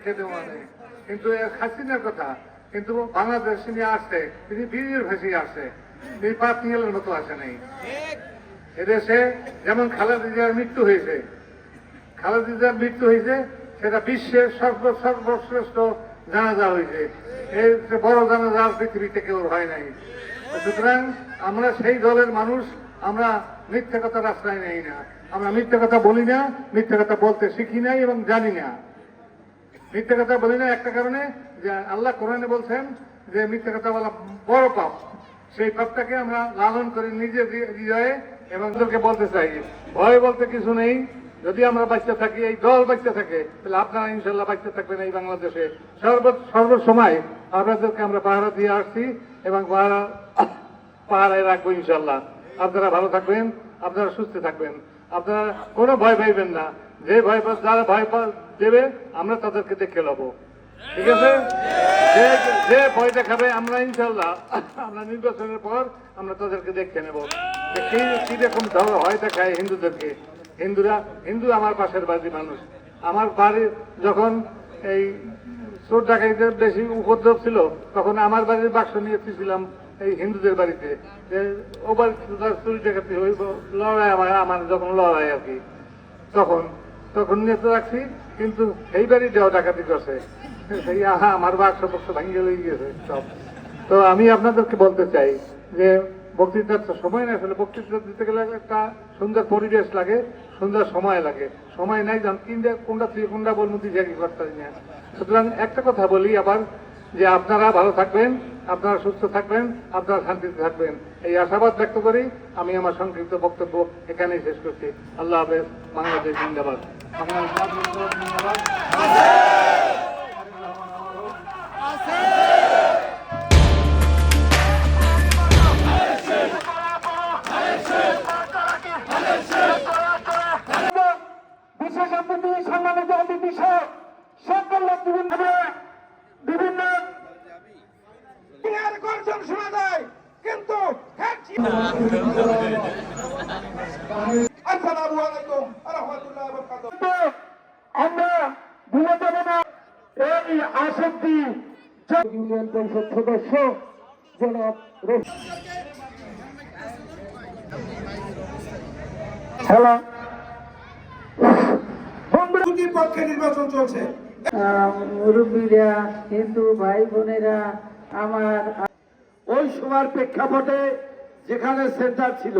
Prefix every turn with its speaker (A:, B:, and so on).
A: খেতে মানে কিন্তু হাসিনার কথা কিন্তু বাংলাদেশ নিয়ে আসছে, তিনি বীরের ভেসে আসছে, তিনি পাতিয়েলের মতো আসে নাই। এদেশে যেমন খালেদা জিয়ার মৃত্যু হয়েছে, খালেদা জিয়ার মৃত্যু হয়েছে, সেটা বিশ্বের সর্বশ্রেষ্ঠ জানাজা হয়েছে। এর বড় জানাজা পৃথিবীতে কেউ হয় নাই। সুতরাং আমরা সেই দলের মানুষ, আমরা মিথ্যা কথা রাস্তায় নেই না, আমরা মিথ্যা কথা বলি না, মিথ্যা কথা বলতে শিখি নাই এবং জানি না। মিথ্যা কথা বলি না একটা কারণে, যে আল্লাহ কোরআনে বলছেন যে মিথ্যা কথা বলা বড় পাপ। সেই পাপটাকে আমরা লালন করি নিজের হৃদয়ে এবং ওদেরকে বলতে চাই, ভয় বলতে কিছু নেই। যদি আমরা বাচ্চা থাকি, এই দল বাচ্চা থাকে, তাহলে আপনারা ইনশাল্লাহ বাচ্চা থাকবেন এই বাংলাদেশে। সর্বসময় আপনাদেরকে আমরা পাহারা দিয়ে আসছি এবং পাহারায় রাখবো ইনশাল্লাহ। আপনারা ভালো থাকবেন, আপনারা সুস্থ থাকবেন, আপনারা কোনো ভয় পাইবেন না। যে ভয় যারা ভয় দেবে আমরা তাদেরকে দেখে নেবো, ঠিক আছে? যে ভয় দেখাবে আমরা ইনশাল্লাহ আমরা নির্বাচনের পর আমরা তাদেরকে দেখে নেব কিরকম ভয় দেখায় হিন্দুদেরকে। হিন্দু আমার পাশের বাড়ির মানুষ। আমার বাড়ি যখন এই চোর ডাকাইদের বেশি উপদ্রব ছিল, তখন আমার বাড়ির বাক্স নিয়ে এসেছিলাম এই হিন্দুদের বাড়িতে, যে ও বাড়িতে চুরি ডাকাতি হইব, লড়াই আমার যখন লড়াই আর কি, তখন নিয়ে তো রাখছি। কিন্তু এই বাড়ি দেওয়া ডাকাতি করছে, সেই আমার বাক্স বক্স ভাঙিয়ে লই গেছে সব। তো আমি আপনাদেরকে বলতে চাই যে বক্তৃতার তো সময় না, আসলে বক্তৃতা দিতে গেলে একটা সুন্দর পরিবেশ লাগে, সুন্দর সময় লাগে। সময় নাই, যেমন কোনটা থেকে কোনটা বলবো দিকে করতে না। সুতরাং একটা কথা বলি আবার, যে আপনারা ভালো থাকবেন, আপনারা সুস্থ থাকবেন, আপনারা শান্তিতে থাকবেন, এই আশাবাদ ব্যক্ত করি আমি আমার সংক্ষিপ্ত বক্তব্য এখানেই শেষ করছি। আল্লাহ হাফেজ। বাংলাদেশ জিন্দাবাদ। বাংলাদেশ জিন্দাবাদ।
B: বিশেষ অতিথি, সম্মানিত অতিথি সহ সকল বিভিন্ন গর্জন শোনা যায়, কিন্তু আসসালামু আলাইকুম ওয়া রাহমাতুল্লাহি ওয়া বারাকাতুহু। আমরা ভুলে যাব না এই আসক্তি ইউনিয়ন পরিষদ সদস্য জনাব হ্যালো বন্ধুদের পক্ষে নির্বাচন চলছে। মুরব্বীরা, হিন্দু ভাই বোনেরা আমার, ওই সময়ের প্রেক্ষাপটে যেখানে সেন্টার ছিল